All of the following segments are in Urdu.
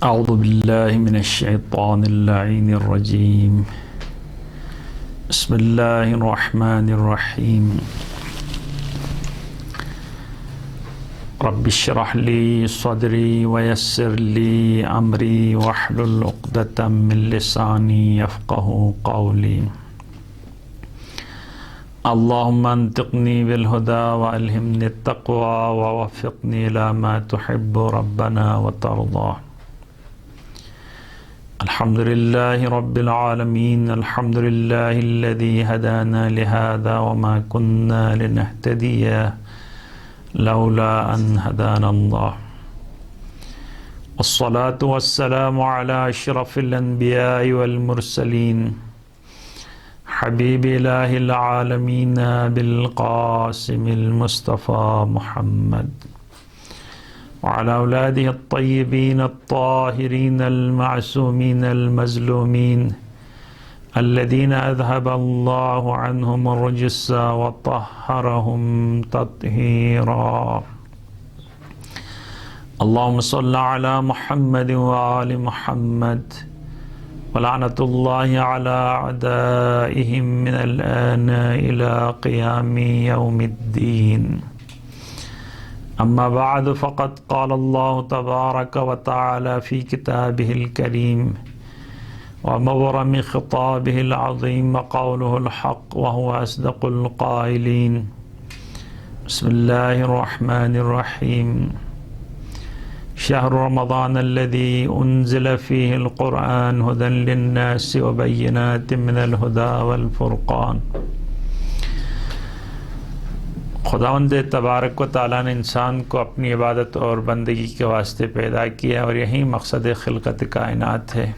اعوذ باللہ من الشیطان اللعین الرجیم بسم اللہ الرحمن الرحیم رب اشرح لی صدری ویسر لی امری واحلل عقدۃ من لسانی یفقہوا قولی اللہم انطقنی بالہدی والہمنی التقوی ووفقنی الی ما تحب ربنا وترضی الحمد لله رب العالمين الحمد لله الذي هدانا لهذا وما كنا لنهتدي لولا أن هدانا الله والصلاة والسلام على أشرف الأنبياء والمرسلين حبيب إله العالمين بالقاسم المصطفى محمد وعلى أولاده الطيبين الطاهرين المعصومين المظلومين الذين أذهب الله عنهم الرجس وطهرهم تطهيرا اللهم صل على محمد وآل محمد ولعنة الله على أعدائهم من الآن إلى قيام يوم الدين اما بعد فقد قال الله تبارك وتعالى في كتابه الكريم ومبرم خطابه العظيم قوله الحق وهو أصدق القائلين بسم الله الرحمن الرحيم شهر رمضان الذي أنزل فيه القرآن هدى للناس وبينات من الهدى والفرقان خداوند تبارک و تعالیٰ نے انسان کو اپنی عبادت اور بندگی کے واسطے پیدا کیا اور یہی مقصد خلقت کائنات ہے،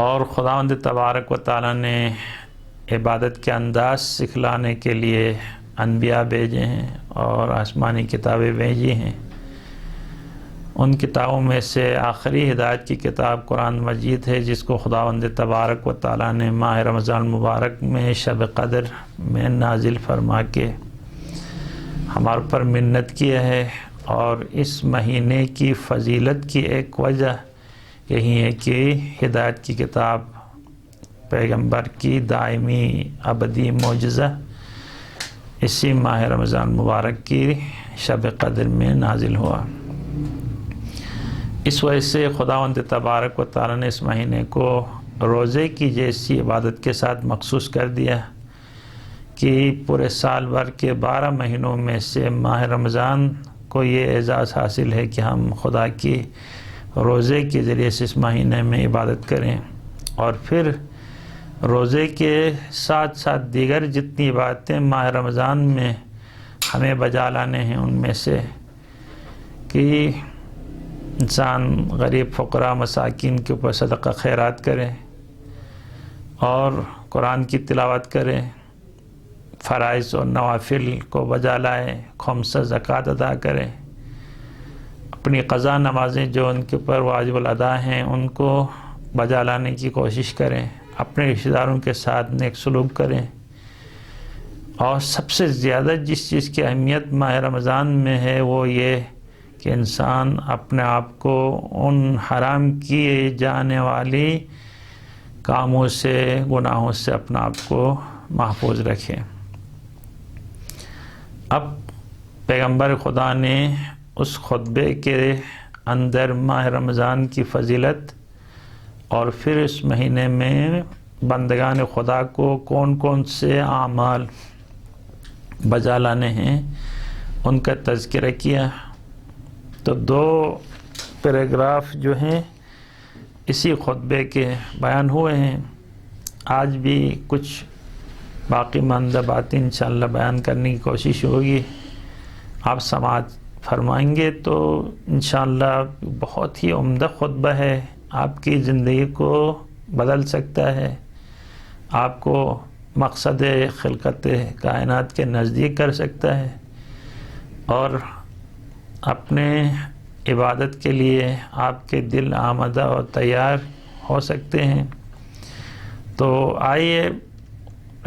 اور خداوند تبارک و تعالیٰ نے عبادت کے انداز سکھلانے کے لیے انبیاء بھیجے ہیں اور آسمانی کتابیں بھیجی ہیں۔ ان کتابوں میں سے آخری ہدایت کی کتاب قرآن مجید ہے، جس کو خداوند تبارک و تعالیٰ نے ماہ رمضان مبارک میں شب قدر میں نازل فرما کے ہمارے پر منت کیا ہے، اور اس مہینے کی فضیلت کی ایک وجہ یہی ہے کہ ہدایت کی کتاب پیغمبر کی دائمی ابدی معجزہ اسی ماہ رمضان مبارک کی شب قدر میں نازل ہوا۔ اس وجہ سے خداوند تبارک و تعالیٰ نے اس مہینے کو روزے کی جیسی عبادت کے ساتھ مخصوص کر دیا کہ پورے سال بھر کے 12 مہینوں میں سے ماہ رمضان کو یہ اعزاز حاصل ہے کہ ہم خدا کی روزے کے ذریعے سے اس مہینے میں عبادت کریں، اور پھر روزے کے ساتھ ساتھ دیگر جتنی عبادتیں ماہ رمضان میں ہمیں بجا لانے ہیں، ان میں سے کہ انسان غریب فقراء مساکین کے اوپر صدقہ خیرات کرے اور قرآن کی تلاوت کرے، فرائض اور نوافل کو بجا لائے، خمسہ زکوٰۃ ادا کرے، اپنی قضا نمازیں جو ان کے اوپر واجب الادا ہیں ان کو بجا لانے کی کوشش کریں، اپنے رشتہ داروں کے ساتھ نیک سلوک کریں، اور سب سے زیادہ جس چیز کی اہمیت ماہ رمضان میں ہے وہ یہ کہ انسان اپنے آپ کو ان حرام کیے جانے والی کاموں سے، گناہوں سے اپنا آپ کو محفوظ رکھے۔ اب پیغمبر خدا نے اس خطبے کے اندر ماہ رمضان کی فضیلت اور پھر اس مہینے میں بندگان خدا کو کون کون سے اعمال بجا لانے ہیں ان کا تذکرہ کیا۔ تو 2 پیراگراف جو ہیں اسی خطبے کے بیان ہوئے ہیں، آج بھی کچھ باقی ماندہ باتیں انشاءاللہ بیان کرنے کی کوشش ہوگی، آپ سماعت فرمائیں گے تو انشاءاللہ بہت ہی عمدہ خطبہ ہے، آپ کی زندگی کو بدل سکتا ہے، آپ کو مقصد خلقت کائنات کے نزدیک کر سکتا ہے، اور اپنے عبادت کے لیے آپ کے دل آمادہ اور تیار ہو سکتے ہیں۔ تو آئیے،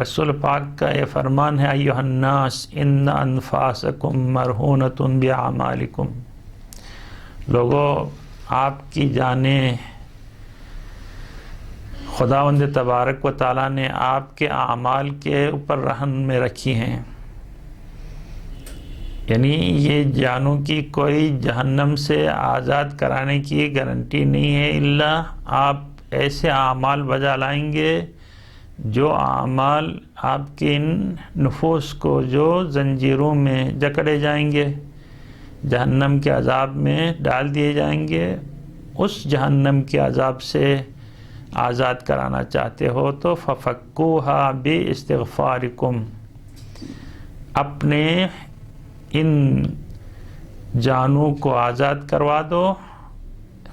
رسول پاک کا یہ فرمان ہے، ایھا الناس ان انفاسکم مرہونۃ باعمالکم، لوگوں آپ کی جانیں خداوند تبارک و تعالیٰ نے آپ کے اعمال کے اوپر رہن میں رکھی ہیں، یعنی یہ جانوں کی کوئی جہنم سے آزاد کرانے کی گارنٹی نہیں ہے الا آپ ایسے اعمال بجا لائیں گے جو اعمال آپ کے ان نفوس کو جو زنجیروں میں جکڑے جائیں گے، جہنم کے عذاب میں ڈال دیے جائیں گے، اس جہنم کے عذاب سے آزاد کرانا چاہتے ہو تو ففکوہا باستغفارکم، اپنے ان جانوں کو آزاد کروا دو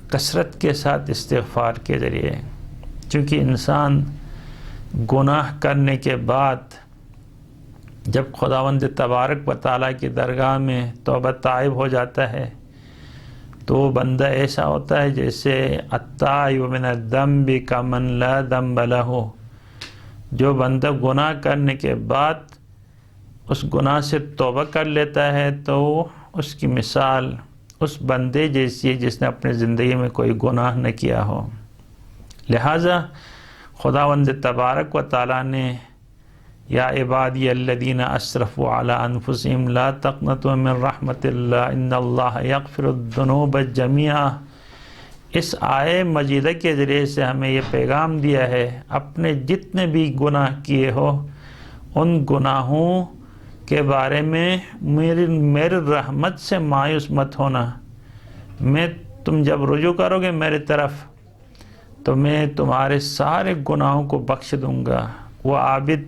کثرت کے ساتھ استغفار کے ذریعے، کیونکہ انسان گناہ کرنے کے بعد جب خداوند تبارک و تعالیٰ کی درگاہ میں توبہ تائب ہو جاتا ہے تو وہ بندہ ایسا ہوتا ہے جیسے التائب من الذنب کمن لا ذنب لہ، جو بندہ گناہ کرنے کے بعد اس گناہ سے توبہ کر لیتا ہے تو اس کی مثال اس بندے جیسی ہے جس نے اپنے زندگی میں کوئی گناہ نہ کیا ہو۔ لہٰذا خداوند تبارک و تعالیٰ نے یا عبادی الذین اسرفوا علی انفسہم لا تقنطوا من رحمت اللہ ان اللہ یغفر الذنوب جميعا، اس آیے مجیدہ کے ذریعے سے ہمیں یہ پیغام دیا ہے اپنے جتنے بھی گناہ کیے ہو ان گناہوں کے بارے میں میری رحمت سے مایوس مت ہونا، تم جب رجوع کرو گے میرے طرف تو میں تمہارے سارے گناہوں کو بخش دوں گا۔ وہ عابد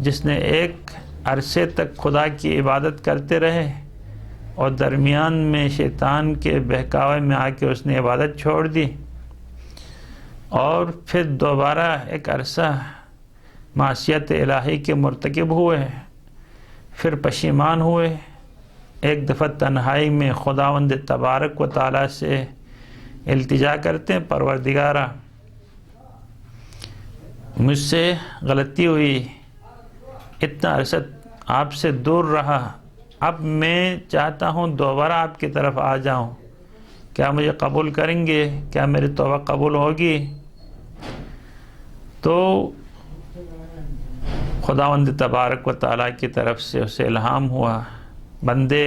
جس نے ایک عرصے تک خدا کی عبادت کرتے رہے اور درمیان میں شیطان کے بہکاوے میں آ کے اس نے عبادت چھوڑ دی اور پھر دوبارہ ایک عرصہ معصیت الہی کے مرتکب ہوئے، پھر پشیمان ہوئے، ایک دفعہ تنہائی میں خداوند تبارک و تعالیٰ سے التجا کرتے ہیں، پروردگارا مجھ سے غلطی ہوئی، اتنا عرصہ آپ سے دور رہا، اب میں چاہتا ہوں دوبارہ آپ کی طرف آ جاؤں، کیا مجھے قبول کریں گے؟ کیا میری توبہ قبول ہوگی؟ تو خداوند تبارک و تعالیٰ کی طرف سے اسے الہام ہوا، بندے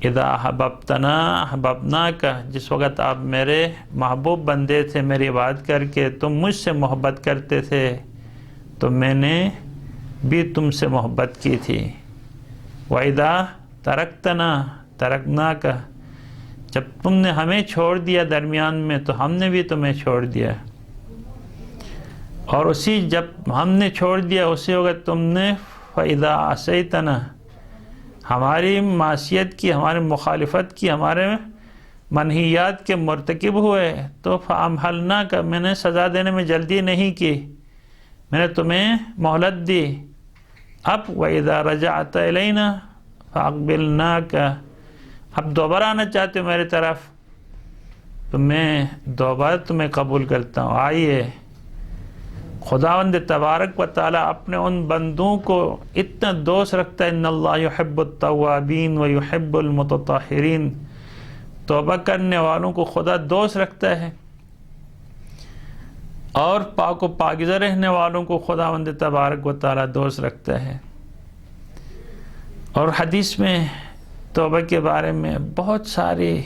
اذا احببتنا احببناک، جس وقت آپ میرے محبوب بندے تھے، میری عبادت کر کے تم مجھ سے محبت کرتے تھے تو میں نے بھی تم سے محبت کی تھی، وَإِذَا تَرَكْتَنَا تَرَكْنَاكَ، جب تم نے ہمیں چھوڑ دیا درمیان میں تو ہم نے بھی تمہیں چھوڑ دیا، اور اسی جب ہم نے چھوڑ دیا اسی وقت تم نے فَإِذَا عَصَيْتَنَا، ہماری معصیت کی، ہماری مخالفت کی، ہمارے منہیات کے مرتکب ہوئے تو فَأَمْهَلْنَاكَ، میں نے سزا دینے میں جلدی نہیں کی، میں نے تمہیں مہلت دی، اب وَإِذَا رَجَعْتَ إِلَيْنَا فَأَقْبِلْنَاكَ، اب دوبارہ آنا چاہتے ہو میری طرف تو میں دوبارہ تمہیں قبول کرتا ہوں، آئیے۔ خداوند تبارک و تعالیٰ اپنے ان بندوں کو اتنا دوست رکھتا ہے، ان اللہ یحب التوابین و یحب المتطہرین، توبہ کرنے والوں کو خدا دوست رکھتا ہے اور پاک و پاکیزہ رہنے والوں کو خداوند تبارک و تعالیٰ دوست رکھتا ہے۔ اور حدیث میں توبہ کے بارے میں بہت ساری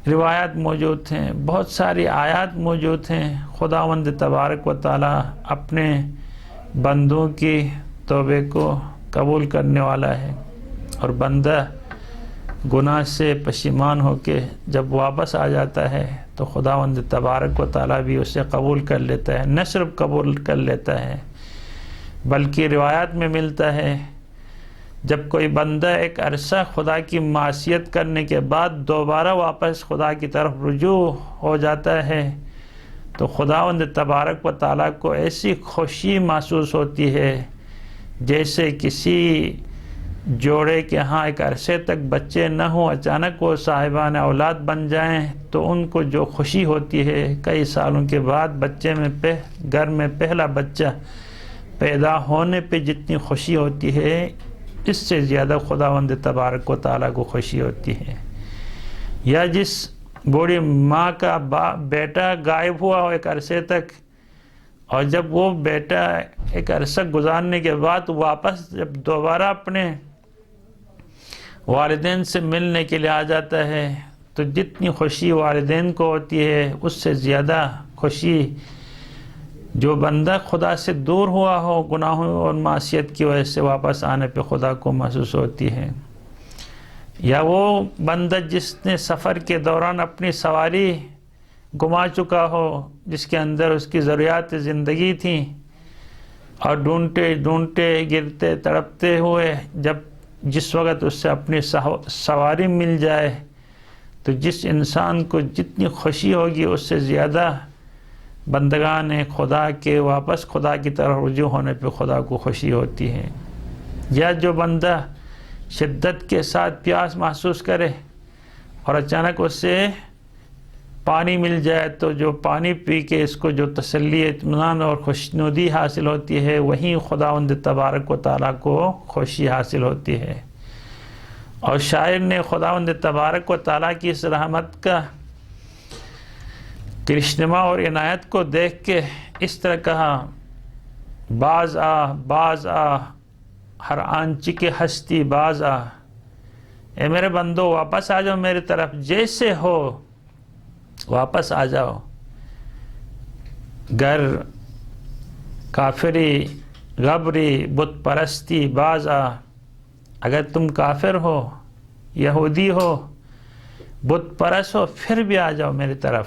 روایات موجود ہیں، بہت ساری آیات موجود ہیں، خداوند تبارک و تعالیٰ اپنے بندوں کی توبے کو قبول کرنے والا ہے، اور بندہ گناہ سے پشیمان ہو کے جب واپس آ جاتا ہے تو خداوند تبارک و تعالیٰ بھی اسے قبول کر لیتا ہے، نہ صرف قبول کر لیتا ہے بلکہ روایات میں ملتا ہے جب کوئی بندہ ایک عرصہ خدا کی معصیت کرنے کے بعد دوبارہ واپس خدا کی طرف رجوع ہو جاتا ہے تو خداوند تبارک و تعالیٰ کو ایسی خوشی محسوس ہوتی ہے جیسے کسی جوڑے کے ہاں ایک عرصے تک بچے نہ ہوں، اچانک وہ صاحبان اولاد بن جائیں تو ان کو جو خوشی ہوتی ہے کئی سالوں کے بعد بچے میں گھر میں پہلا بچہ پیدا ہونے پہ جتنی خوشی ہوتی ہے اس سے زیادہ خداوند تبارک و تعالیٰ کو خوشی ہوتی ہے۔ یا جس بوڑھی ماں کا بیٹا غائب ہوا ہو ایک عرصے تک، اور جب وہ بیٹا ایک عرصہ گزارنے کے بعد واپس جب دوبارہ اپنے والدین سے ملنے کے لیے آ جاتا ہے تو جتنی خوشی والدین کو ہوتی ہے اس سے زیادہ خوشی جو بندہ خدا سے دور ہوا ہو گناہوں اور معصیت کی وجہ سے واپس آنے پہ خدا کو محسوس ہوتی ہے۔ یا وہ بندہ جس نے سفر کے دوران اپنی سواری گما چکا ہو، جس کے اندر اس کی ضروریات زندگی تھیں، اور ڈھونڈتے ڈھونڈتے گرتے تڑپتے ہوئے جس وقت اس سے اپنی سواری مل جائے تو جس انسان کو جتنی خوشی ہوگی اس سے زیادہ بندگان خدا کے واپس خدا کی طرف رجوع ہونے پہ خدا کو خوشی ہوتی ہے۔ یا جو بندہ شدت کے ساتھ پیاس محسوس کرے اور اچانک اس سے پانی مل جائے تو جو پانی پی کے اس کو جو تسلی، اطمینان اور خوشنودی حاصل ہوتی ہے وہیں خداوند تبارک و تعالیٰ کو خوشی حاصل ہوتی ہے۔ اور شاعر نے خداوند تبارک و تعالیٰ کی اس رحمت کا کرشنما اور عنایت کو دیکھ کے اس طرح کہا، باز آ ہر آنچ کے ہستی باز آ، اے میرے بندو واپس آ جاؤ میری طرف، جیسے ہو واپس آ جاؤ۔ گر کافری غبری بت پرستی باز آ، اگر تم کافر ہو، یہودی ہو، بت پرست ہو، پھر بھی آ جاؤ میری طرف۔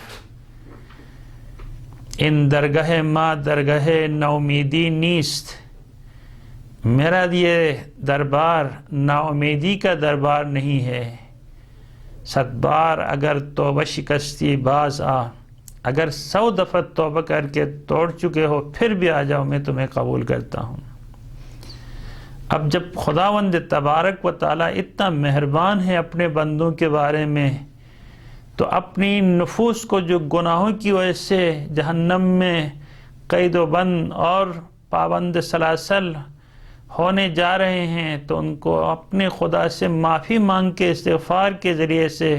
ان درگاہ ما درگاہ ناامیدی نیست، میرا یہ دربار نا امیدی کا دربار نہیں ہے۔ صد بار اگر توبہ شکستی باز آ، اگر 100 دفعہ توبہ کر کے توڑ چکے ہو پھر بھی آ جاؤ، میں تمہیں قبول کرتا ہوں۔ اب جب خداوند تبارک و تعالیٰ اتنا مہربان ہے اپنے بندوں کے بارے میں، تو اپنی نفوس کو جو گناہوں کی وجہ سے جہنم میں قید و بند اور پابند سلاسل ہونے جا رہے ہیں تو ان کو اپنے خدا سے معافی مانگ کے استغفار کے ذریعے سے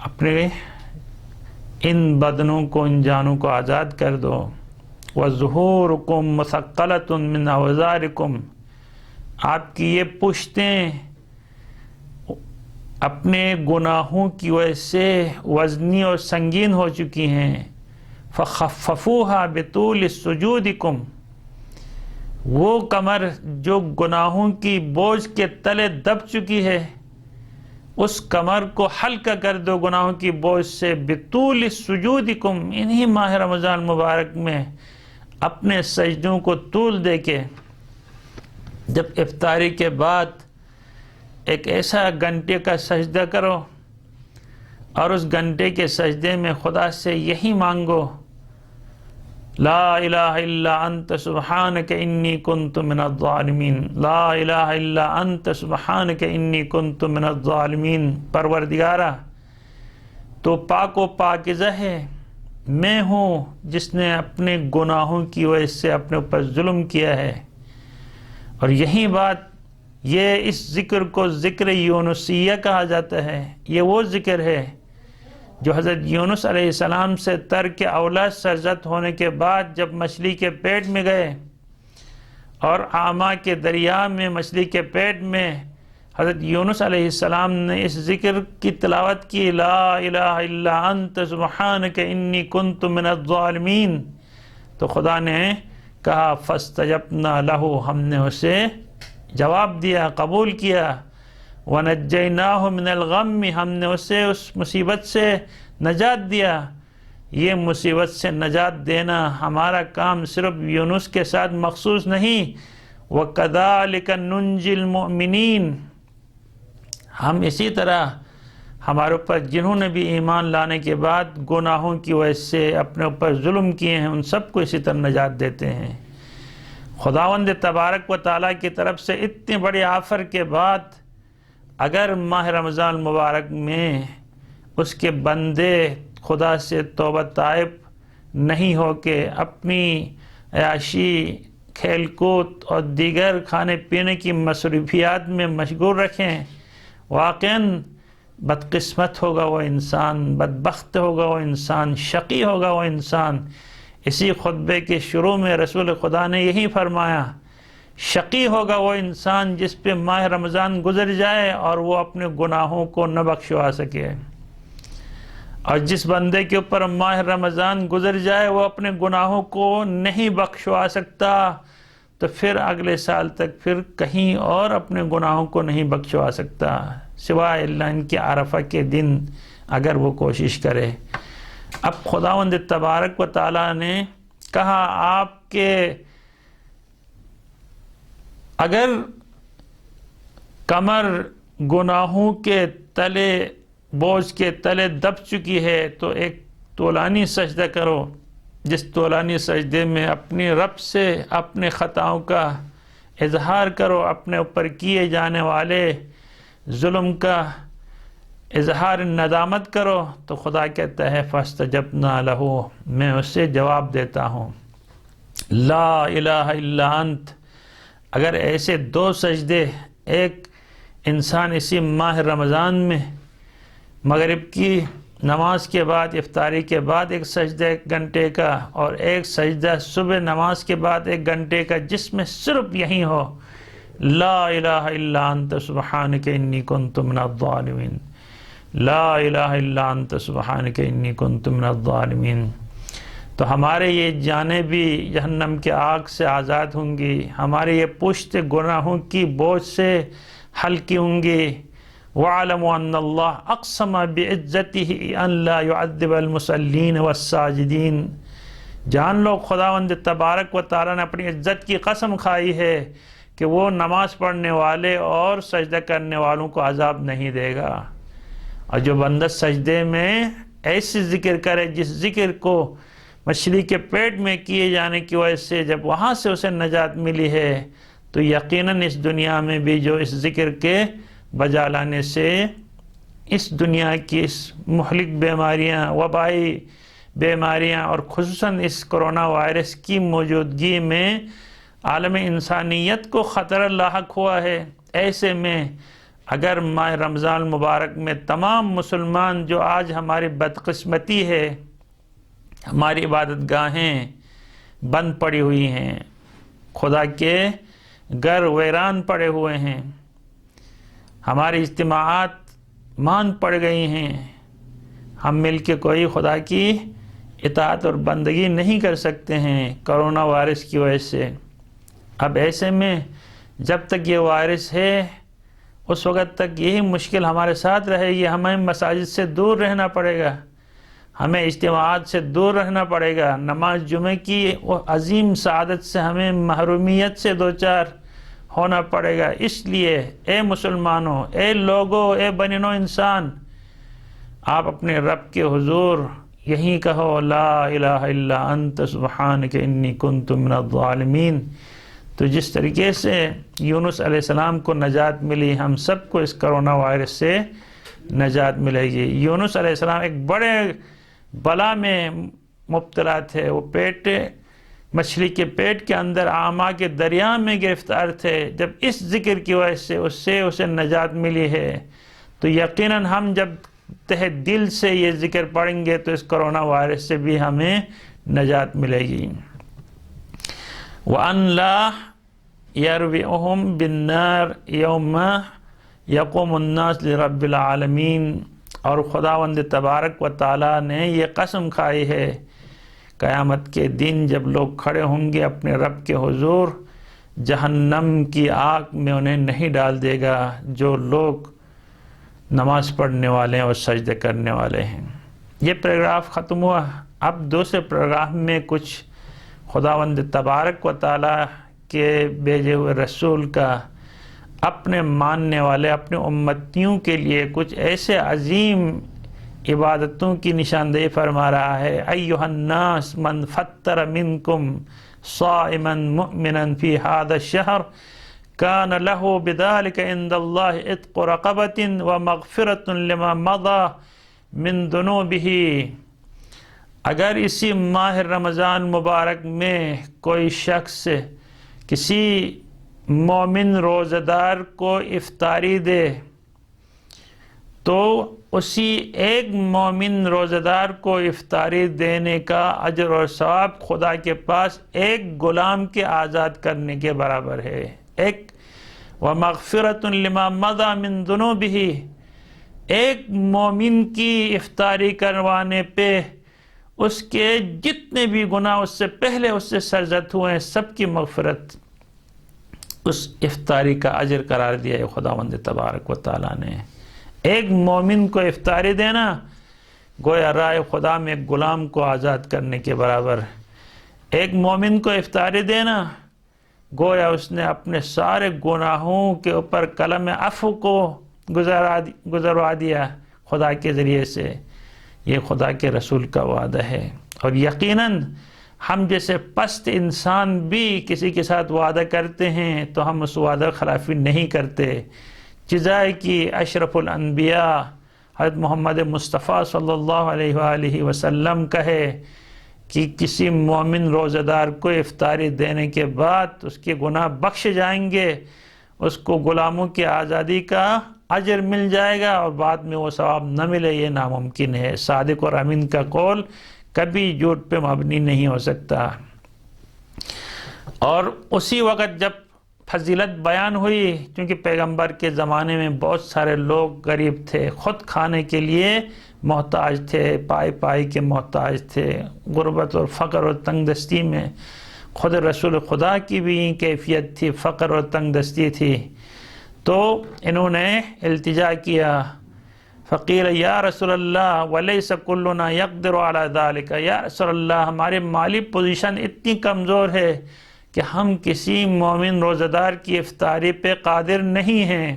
اپنے ان بدنوں کو، ان جانوں کو آزاد کر دو۔ وَظُهُورُكُمْ مُثَقَّلَةٌ مِّنْ أَوْزَارِكُمْ، آپ کی یہ پشتیں اپنے گناہوں کی وجہ سے وزنی اور سنگین ہو چکی ہیں۔ فَخَفَّفُوهَا بِطُولِ سُجُودِكُمْ، وہ کمر جو گناہوں کی بوجھ کے تلے دب چکی ہے اس کمر کو ہلکا کر دو گناہوں کی بوجھ سے، بِطُولِ سُجُودِكُمْ، انہی ماہ رمضان مبارک میں اپنے سجدوں کو طول دے کے جب افطاری کے بعد ایک ایسا گھنٹے کا سجدہ کرو اور اس گھنٹے کے سجدے میں خدا سے یہی مانگو، لا الہ الا انت سبحانک انی کنت من الظالمین، لا الہ الا انت سبحانک انی کنت من الظالمین، پروردگارہ تو پاک و پاکیزہ ہے، میں ہوں جس نے اپنے گناہوں کی وجہ سے اپنے اوپر ظلم کیا ہے۔ اور یہی بات، یہ اس ذکر کو ذکر یونسیہ کہا جاتا ہے۔ یہ وہ ذکر ہے جو حضرت یونس علیہ السلام سے ترک اولاد سرزد ہونے کے بعد جب مچھلی کے پیٹ میں گئے اور آما کے دریا میں مچھلی کے پیٹ میں حضرت یونس علیہ السلام نے اس ذکر کی تلاوت کی، لا الہ الا انت سبحانک انی کنت من الظالمین، تو خدا نے کہا فاستجبنا لہ، ہم نے اسے جواب دیا، قبول کیا، وَنَجَّيْنَاهُ مِنَ الْغَمِّ، ہم نے اسے اس مصیبت سے نجات دیا۔ یہ مصیبت سے نجات دینا ہمارا کام صرف یونس کے ساتھ مخصوص نہیں، وَكَذَلِكَ نُنْجِي الْمُؤْمِنِينَ، ہم اسی طرح ہمارے اوپر جنہوں نے بھی ایمان لانے کے بعد گناہوں کی وجہ سے اپنے اوپر ظلم کیے ہیں ان سب کو اسی طرح نجات دیتے ہیں۔ خداوند تبارک و تعالیٰ کی طرف سے اتنے بڑے آفر کے بعد اگر ماہ رمضان مبارک میں اس کے بندے خدا سے توبہ طائب نہیں ہو کے اپنی عیاشی، کھیل کود اور دیگر کھانے پینے کی مصروفیات میں مشغول رکھیں، واقعاً بدقسمت ہوگا وہ انسان، بدبخت ہوگا وہ انسان، شقی ہوگا وہ انسان۔ اسی خطبے کے شروع میں رسول خدا نے یہی فرمایا، شقی ہوگا وہ انسان جس پہ ماہ رمضان گزر جائے اور وہ اپنے گناہوں کو نہ بخشوا سکے، اور جس بندے کے اوپر ماہ رمضان گزر جائے وہ اپنے گناہوں کو نہیں بخشوا سکتا، تو پھر اگلے سال تک پھر کہیں اور اپنے گناہوں کو نہیں بخشوا سکتا سوائے اللہ ان کے عرفہ کے دن اگر وہ کوشش کرے۔ اب خداوند تبارک و تعالیٰ نے کہا آپ کے اگر کمر گناہوں کے تلے، بوجھ کے تلے دب چکی ہے تو ایک طولانی سجدہ کرو، جس طولانی سجدے میں اپنی رب سے اپنے خطاؤں کا اظہار کرو، اپنے اوپر کیے جانے والے ظلم کا اظہار ندامت کرو، تو خدا کہتا ہے فاستجبنا لہ، میں اسے جواب دیتا ہوں۔ لا الہ الا انت۔ اگر ایسے دو سجدے، ایک انسان اسی ماہ رمضان میں مغرب کی نماز کے بعد، افطاری کے بعد ایک سجدہ 1 گھنٹے کا، اور ایک سجدہ صبح نماز کے بعد 1 گھنٹے کا، جس میں صرف یہی ہو لا الہ الا انت سبحانک انی کنت من الظالمین، لا الہ الا انت سبحانک انی کنت من الظالمین، تو ہمارے یہ جانیں بھی جہنم کے آگ سے آزاد ہوں گی، ہمارے یہ پشت گناہوں کی بوجھ سے ہلکی ہوں گی۔ وَعَلَمُوا أَنَّ اللَّهَ أَقْسَمَ بِعِزَّتِهِ أَن لَا يُعَذِّبَ الْمُصَلِّينَ وَالسَّاجِدِينَ۔ جان لو خداوند تبارک و تعالیٰ نے اپنی عزت کی قسم کھائی ہے کہ وہ نماز پڑھنے والے اور سجدہ کرنے والوں کو عذاب نہیں دے گا، اور جو بندہ سجدے میں ایسی ذکر کرے جس ذکر کو مچھلی کے پیٹ میں کیے جانے کی وجہ سے جب وہاں سے اسے نجات ملی ہے، تو یقیناً اس دنیا میں بھی جو اس ذکر کے بجا لانے سے اس دنیا کی اس مہلک بیماریاں، وبائی بیماریاں، اور خصوصاً اس کرونا وائرس کی موجودگی میں عالم انسانیت کو خطرہ لاحق ہوا ہے۔ ایسے میں اگر ماہ رمضان مبارک میں تمام مسلمان، جو آج ہماری بدقسمتی ہے، ہماری عبادت گاہیں بند پڑی ہوئی ہیں، خدا کے گھر ویران پڑے ہوئے ہیں، ہماری اجتماعات مان پڑ گئی ہیں، ہم مل کے کوئی خدا کی اطاعت اور بندگی نہیں کر سکتے ہیں کرونا وائرس کی وجہ سے۔ اب ایسے میں جب تک یہ وائرس ہے اس وقت تک یہی مشکل ہمارے ساتھ رہے گی، ہمیں مساجد سے دور رہنا پڑے گا، ہمیں اجتماعات سے دور رہنا پڑے گا، نماز جمعہ کی وہ عظیم سعادت سے ہمیں محرومیت سے دوچار ہونا پڑے گا۔ اس لیے اے مسلمانوں، اے لوگوں، اے بنی نوع انسان، آپ اپنے رب کے حضور یہی کہو لا الہ الا انت سبحانک انی کنت من الظالمین۔ تو جس طریقے سے یونس علیہ السلام کو نجات ملی، ہم سب کو اس کرونا وائرس سے نجات ملے گی۔ یونس علیہ السلام ایک بڑے بلا میں مبتلا تھے، وہ مچھلی کے پیٹ کے اندر آما کے دریا میں گرفتار تھے، جب اس ذکر کی وجہ سے اسے نجات ملی ہے، تو یقیناً ہم جب تہ دل سے یہ ذکر پڑھیں گے تو اس کرونا وائرس سے بھی ہمیں نجات ملے گی۔ وَأَن لَا يَرْوِئُهُمْ بِالنَّارِ يَوْمَ يَقُومُ النَّاسُ لِرَبِّ الْعَالَمِينَ۔ اور خداوند تبارک و تعالیٰ نے یہ قسم کھائی ہے قیامت کے دن جب لوگ کھڑے ہوں گے اپنے رب کے حضور، جہنم کی آگ میں انہیں نہیں ڈال دے گا جو لوگ نماز پڑھنے والے ہیں اور سجدے کرنے والے ہیں۔ یہ پیراگراف ختم ہوا۔ اب دوسرے پیراگراف میں کچھ خداوند تبارک و تعالیٰ کے بھیجے ہوئے رسول کا اپنے ماننے والے، اپنے امتیوں کے لیے کچھ ایسے عظیم عبادتوں کی نشاندہی فرما رہا ہے۔ ایھا الناس من فطر منکم صائما مؤمنا فی ھذا الشہر کان لہ بذلک عند اللہ عتق رقبۃ ومغفرۃ لما مضی من ذنوبہ۔ اگر اسی ماہ رمضان مبارک میں کوئی شخص کسی مومن روزہ دار کو افطاری دے تو اسی ایک مومن روزہ دار کو افطاری دینے کا اجر اور ثواب خدا کے پاس ایک غلام کے آزاد کرنے کے برابر ہے۔ ایک وَمَغْفِرَةٌ لِمَا مَضَى مِن ذُنُوبِهِ، ایک مومن کی افطاری کروانے پہ اس کے جتنے بھی گناہ اس سے پہلے اس سے سرزد ہوئے ہیں سب کی مغفرت اس افطاری کا اجر قرار دیا ہے خداوند تبارک و تعالیٰ نے۔ ایک مومن کو افطاری دینا گویا رائے خدا میں ایک غلام کو آزاد کرنے کے برابر۔ ایک مومن کو افطاری دینا گویا اس نے اپنے سارے گناہوں کے اوپر قلم عفو کو گزروا دیا خدا کے ذریعے سے۔ یہ خدا کے رسول کا وعدہ ہے، اور یقیناً ہم جیسے پست انسان بھی کسی کے ساتھ وعدہ کرتے ہیں تو ہم اس وعدہ خلافی نہیں کرتے، جزائے کی اشرف الانبیاء حضرت محمد مصطفیٰ صلی اللہ علیہ وآلہ وسلم کہے کہ کسی مومن روزہ دار کو افطاری دینے کے بعد اس کے گناہ بخش جائیں گے، اس کو غلاموں کی آزادی کا اجر مل جائے گا، اور بعد میں وہ ثواب نہ ملے یہ ناممکن ہے۔ صادق اور امین کا قول کبھی جھوٹ پہ مبنی نہیں ہو سکتا۔ اور اسی وقت جب فضیلت بیان ہوئی، کیونکہ پیغمبر کے زمانے میں بہت سارے لوگ غریب تھے، خود کھانے کے لیے محتاج تھے، پائی پائی کے محتاج تھے، غربت اور فقر اور تنگ دستی میں خود رسول خدا کی بھی کیفیت تھی، فقر اور تنگ دستی تھی۔ تو انہوں نے التجا کیا، فقیل یا رسول اللہ ولیس کلنا یقدر علی ذالک، یا رسول اللہ ہمارے مالی پوزیشن اتنی کمزور ہے کہ ہم کسی مومن روزہ دار کی افطاری پہ قادر نہیں ہیں۔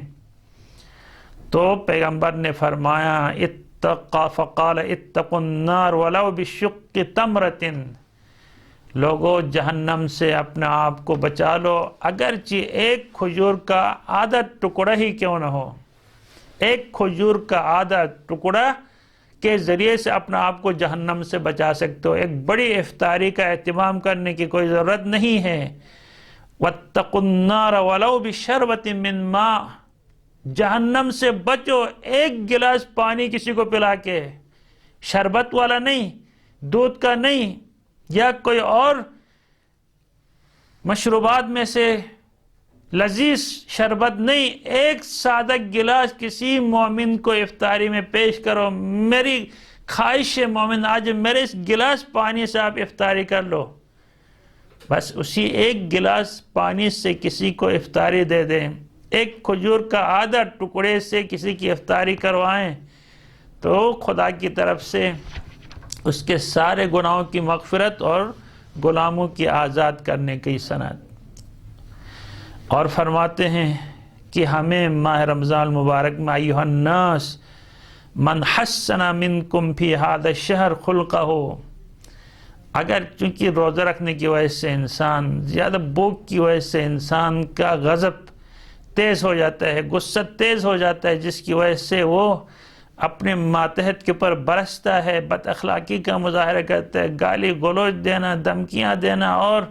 تو پیغمبر نے فرمایا فقال اتقوا النار ولو بشق تمرۃ، لوگو جہنم سے اپنے آپ کو بچا لو اگرچہ ایک کھجور کا آدھا ٹکڑا ہی کیوں نہ ہو۔ ایک کھجور کا آدھا ٹکڑا کے ذریعے سے اپنا آپ کو جہنم سے بچا سکتے ہو۔ ایک بڑی افطاری کا اہتمام کرنے کی کوئی ضرورت نہیں ہے۔ وَاتَّقُوا النَّارَ وَلَوْ بِشَرْبَةٍ مِّن مَّاءٍ، جہنم سے بچو ایک گلاس پانی کسی کو پلا کے، شربت والا نہیں، دودھ کا نہیں، یا کوئی اور مشروبات میں سے لذیذ شربت نہیں، ایک سادہ گلاس کسی مومن کو افطاری میں پیش کرو۔ میری خواہش ہے مومن آج میرے اس گلاس پانی سے آپ افطاری کر لو، بس اسی ایک گلاس پانی سے کسی کو افطاری دے دیں، ایک کھجور کا آدھا ٹکڑے سے کسی کی افطاری کروائیں، تو خدا کی طرف سے اس کے سارے گناہوں کی مغفرت اور غلاموں کی آزاد کرنے کی سند۔ اور فرماتے ہیں کہ ہمیں ماہ رمضان المبارک میں ایھا الناس من حسن منکم فی ھذا الشہر خلقہ، اگر چونکہ روزہ رکھنے کی وجہ سے انسان زیادہ بھوک کی وجہ سے انسان کا غضب تیز ہو جاتا ہے، غصہ تیز ہو جاتا ہے، جس کی وجہ سے وہ اپنے ماتحت کے اوپر برستا ہے، بد اخلاقی کا مظاہرہ کرتا ہے، گالی گلوچ دینا، دھمکیاں دینا اور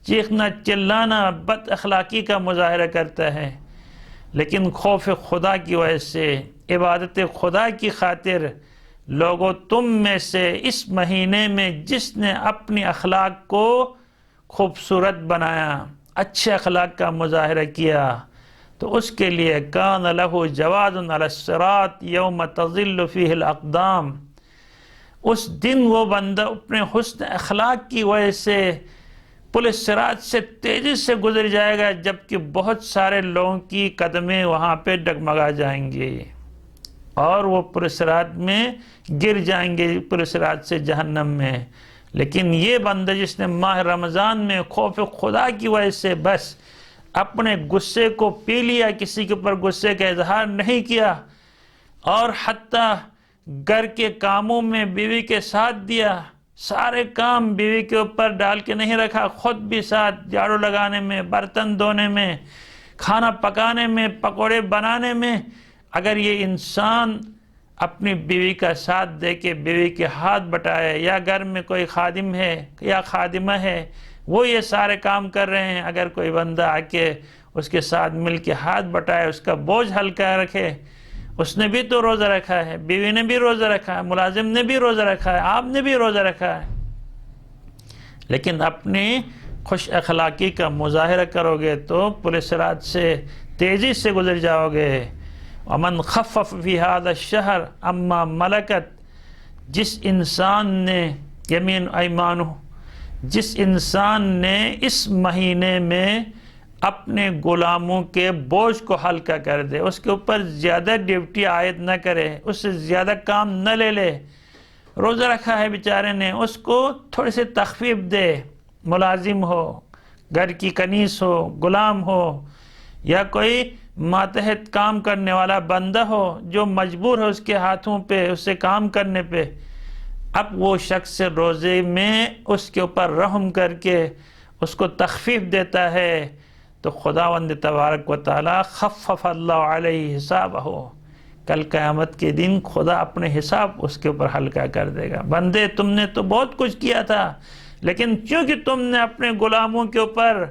چیخنا چلانا بد اخلاقی کا مظاہرہ کرتا ہے، لیکن خوف خدا کی وجہ سے عبادت خدا کی خاطر لوگوں تم میں سے اس مہینے میں جس نے اپنی اخلاق کو خوبصورت بنایا، اچھے اخلاق کا مظاہرہ کیا، تو اس کے لیے کان لہ جواز علی الصراط یوم تظل فیہ الاقدام، اس دن وہ بندہ اپنے حسن اخلاق کی وجہ سے پل صراط سے تیزی سے گزر جائے گا، جبکہ بہت سارے لوگوں کی قدمیں وہاں پہ ڈگمگا جائیں گے اور وہ پل صراط میں گر جائیں گے، پل صراط سے جہنم میں۔ لیکن یہ بندہ جس نے ماہ رمضان میں خوف خدا کی وجہ سے بس اپنے غصے کو پی لیا، کسی کے اوپر غصے کا اظہار نہیں کیا، اور حتیٰ گھر کے کاموں میں بیوی کے ساتھ دیا، سارے کام بیوی کے اوپر ڈال کے نہیں رکھا، خود بھی ساتھ، جھاڑو لگانے میں، برتن دھونے میں، کھانا پکانے میں، پکوڑے بنانے میں، اگر یہ انسان اپنی بیوی کا ساتھ دے کے بیوی کے ہاتھ بٹائے، یا گھر میں کوئی خادم ہے یا خادمہ ہے وہ یہ سارے کام کر رہے ہیں، اگر کوئی بندہ آ کے اس کے ساتھ مل کے ہاتھ بٹائے، اس کا بوجھ ہلکا رکھے اس نے بھی تو روزہ رکھا ہے، بیوی نے بھی روزہ رکھا ہے، ملازم نے بھی روزہ رکھا ہے، آپ نے بھی روزہ رکھا ہے، لیکن اپنی خوش اخلاقی کا مظاہرہ کرو گے تو پولیس رات سے تیزی سے گزر جاؤ گے۔ ومن خفف فی هذا الشہر اما ملکت، جس انسان نے یمین ایمانہ، جس انسان نے اس مہینے میں اپنے غلاموں کے بوجھ کو ہلکا کر دے، اس کے اوپر زیادہ ڈیوٹی عائد نہ کرے، اس سے زیادہ کام نہ لے لے، روزہ رکھا ہے بیچارے نے، اس کو تھوڑی سی تخفیف دے، ملازم ہو، گھر کی کنیز ہو، غلام ہو، یا کوئی ماتحت کام کرنے والا بندہ ہو جو مجبور ہو اس کے ہاتھوں پہ، اس سے کام کرنے پہ، اب وہ شخص روزے میں اس کے اوپر رحم کر کے اس کو تخفیف دیتا ہے تو خداوند تبارک و تعالی خفف اللہ علیہ حسابہ، کل قیامت کے دن خدا اپنے حساب اس کے اوپر ہلکا کر دے گا۔ بندے تم نے تو بہت کچھ کیا تھا، لیکن چونکہ تم نے اپنے غلاموں کے اوپر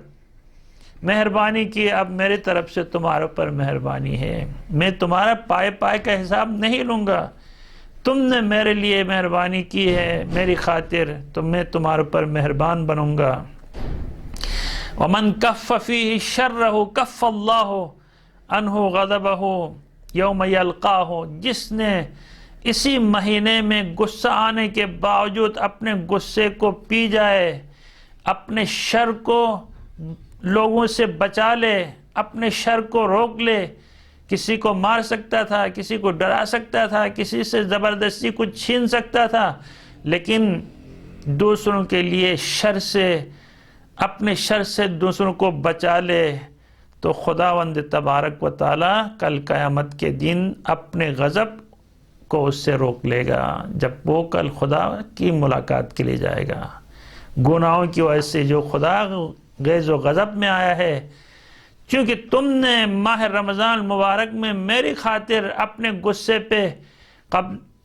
مہربانی کی، اب میری طرف سے تمہارے اوپر مہربانی ہے، میں تمہارا پائے پائے کا حساب نہیں لوں گا، تم نے میرے لیے مہربانی کی ہے میری خاطر تو میں تمہارے اوپر مہربان بنوں گا۔ ومن کف فیہ شرہ کف اللہ عنہ غضبہ یوم یلقاہ، جس نے اسی مہینے میں غصہ آنے کے باوجود اپنے غصے کو پی جائے، اپنے شر کو لوگوں سے بچا لے، اپنے شر کو روک لے، کسی کو مار سکتا تھا، کسی کو ڈرا سکتا تھا، کسی سے زبردستی کچھ چھین سکتا تھا، لیکن دوسروں کے لیے شر سے، اپنے شر سے دوسروں کو بچا لے تو خداوند تبارک و تعالی کل قیامت کے دن اپنے غضب کو اس سے روک لے گا جب وہ کل خدا کی ملاقات کے لیے جائے گا۔ گناہوں کی وجہ سے جو خدا غیظ و غضب میں آیا ہے، چونکہ تم نے ماہ رمضان مبارک میں میری خاطر اپنے غصے پہ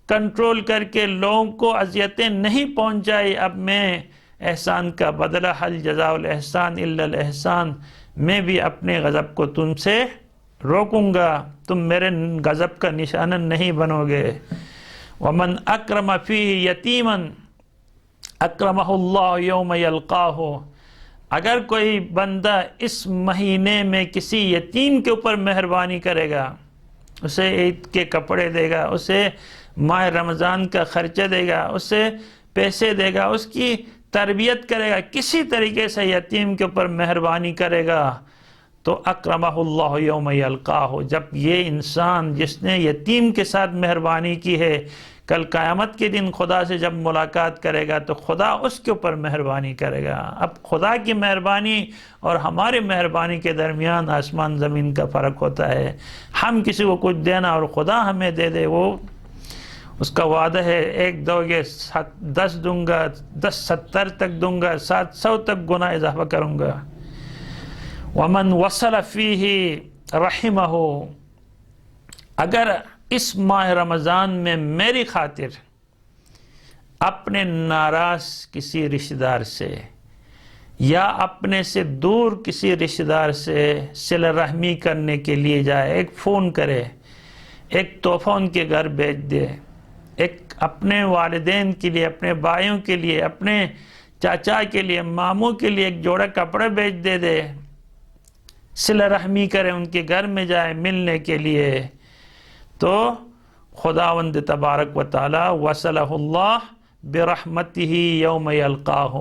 کنٹرول کر کے لوگوں کو اذیتیں نہیں پہنچائی، اب میں احسان کا بدلہ حل جزاء الاحسان الا الاحسان، میں بھی اپنے غضب کو تم سے روکوں گا، تم میرے غضب کا نشانہ نہیں بنو گے۔ ومن اکرم فیہ یتیما اکرمہ اللہ یوم یلقاہ، اگر کوئی بندہ اس مہینے میں کسی یتیم کے اوپر مہربانی کرے گا، اسے عید کے کپڑے دے گا، اسے ماہ رمضان کا خرچہ دے گا، اسے پیسے دے گا، اس کی تربیت کرے گا، کسی طریقے سے یتیم کے اوپر مہربانی کرے گا تو اکرمہ اللہ یوم یلقاہ، جب یہ انسان جس نے یتیم کے ساتھ مہربانی کی ہے کل قیامت کے دن خدا سے جب ملاقات کرے گا تو خدا اس کے اوپر مہربانی کرے گا۔ اب خدا کی مہربانی اور ہماری مہربانی کے درمیان آسمان زمین کا فرق ہوتا ہے، ہم کسی کو کچھ دینا اور خدا ہمیں دے دے، وہ اس کا وعدہ ہے 1 دو گے 10 دوں گا، 10 70 تک دوں گا، 700 تک گنا اضافہ کروں گا۔ ومن وصل فیہ رحمہ، اگر اس ماہ رمضان میں میری خاطر اپنے ناراض کسی رشتہ دار سے یا اپنے سے دور کسی رشتہ دار سے صلہ رحمی کرنے کے لیے جائے، ایک فون کرے، ایک تحفہ ان کے گھر بھیج دے، ایک اپنے والدین کے لیے، اپنے بھائیوں کے لیے، اپنے چاچا کے لیے، ماموں کے لیے ایک جوڑا کپڑے بھیج دے، صلہ رحمی کرے، ان کے گھر میں جائے ملنے کے لیے، تو خداوند تبارک و تعالی وصلہ اللہ برحمتہ یوم یلقاہ،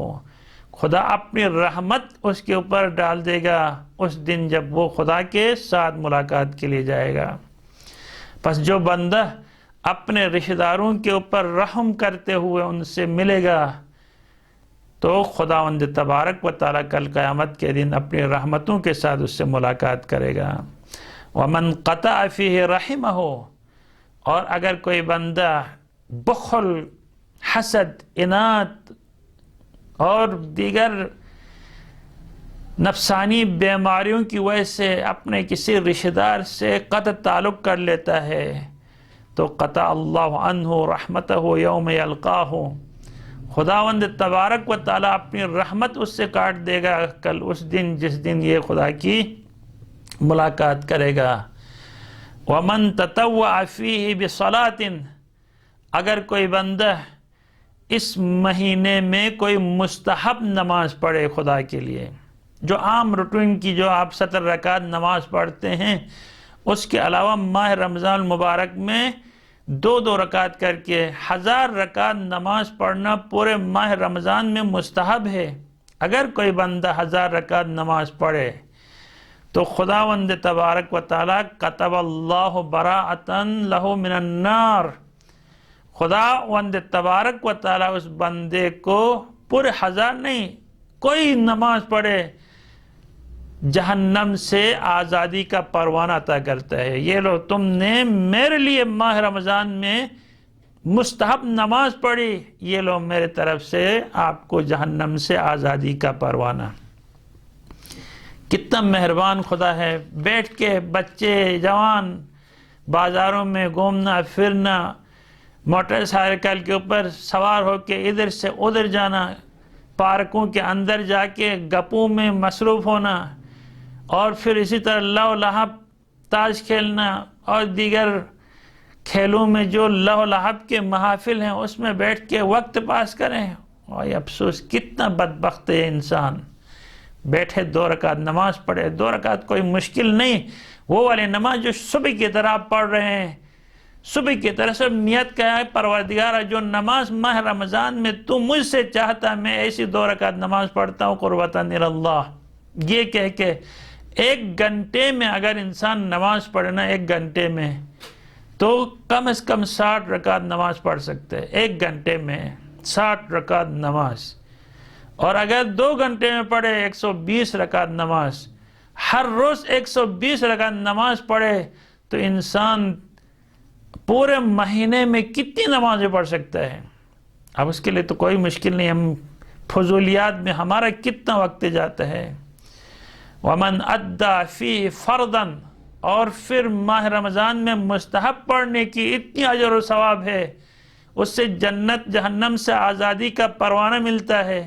خدا اپنی رحمت اس کے اوپر ڈال دے گا اس دن جب وہ خدا کے ساتھ ملاقات کے لیے جائے گا۔ پس جو بندہ اپنے رشتہ داروں کے اوپر رحم کرتے ہوئے ان سے ملے گا تو خداوند تبارک و تعالی کل قیامت کے دن اپنی رحمتوں کے ساتھ اس سے ملاقات کرے گا۔ ومن قطع فیہ رحمہ، اور اگر کوئی بندہ بخل، حسد، اناد اور دیگر نفسانی بیماریوں کی وجہ سے اپنے کسی رشتہ دار سے قطع تعلق کر لیتا ہے تو قطع اللہ عنہ رحمتہ یوم یلقاہ، خداوند تبارک و تعالی اپنی رحمت اس سے کاٹ دے گا کل اس دن جس دن یہ خدا کی ملاقات کرے گا۔ وَمَن تَطَوَّعَ فِيهِ بِصَلَاةٍ، اگر کوئی بندہ اس مہینے میں کوئی مستحب نماز پڑھے خدا کے لیے، جو عام روٹین کی جو آپ 70 رکعت نماز پڑھتے ہیں، اس کے علاوہ ماہ رمضان المبارک میں 2 رکعت کر کے 1000 رکعت نماز پڑھنا پورے ماہ رمضان میں مستحب ہے۔ اگر کوئی بندہ 1000 رکعت نماز پڑھے تو خداوند تبارک و تعالی کتب اللہ براءۃ لہ من النار، خداوند تبارک و تعالی اس بندے کو پورے 1000 نہیں، کوئی نماز پڑھے جہنم سے آزادی کا پروانہ عطا کرتا ہے۔ یہ لو تم نے میرے لیے ماہ رمضان میں مستحب نماز پڑھی، یہ لو میرے طرف سے آپ کو جہنم سے آزادی کا پروانہ۔ کتنا مہربان خدا ہے، بیٹھ کے بچے جوان بازاروں میں گھومنا پھرنا، موٹر سائیکل کے اوپر سوار ہو کے ادھر سے ادھر جانا، پارکوں کے اندر جا کے گپوں میں مصروف ہونا، اور پھر اسی طرح لو لہب تاش کھیلنا اور دیگر کھیلوں میں جو لو لہب کے محافل ہیں اس میں بیٹھ کے وقت پاس کریں۔ اور افسوس کتنا بدبخت ہے انسان، بیٹھے 2 رکعت نماز پڑھے، 2 رکعت کوئی مشکل نہیں، وہ والی نماز جو صبح کی طرح آپ پڑھ رہے ہیں، صبح کی طرح سے نیت کیا ہے، پروردگارہ جو نماز ماہ رمضان میں تو مجھ سے چاہتا میں ایسی 2 رکعت نماز پڑھتا ہوں قربتاً اللہ، یہ کہہ کے 1 گھنٹے میں اگر انسان نماز پڑھنا 1 گھنٹے میں تو کم از کم 60 رکعت نماز پڑھ سکتے ہیں، 1 گھنٹے میں 60 رکعت نماز، اور اگر 2 گھنٹے میں پڑھے 120 رکعت نماز، ہر روز 120 رکعت نماز پڑھے تو انسان پورے مہینے میں کتنی نمازیں پڑھ سکتا ہے؟ اب اس کے لیے تو کوئی مشکل نہیں، ہم فضولیات میں ہمارا کتنا وقت جاتا ہے۔ وَمَنْ أَدَّى فِيهِ فَرْضًا، اور پھر ماہ رمضان میں مستحب پڑھنے کی اتنی اجر و ثواب ہے، اس سے جنت جہنم سے آزادی کا پروانہ ملتا ہے۔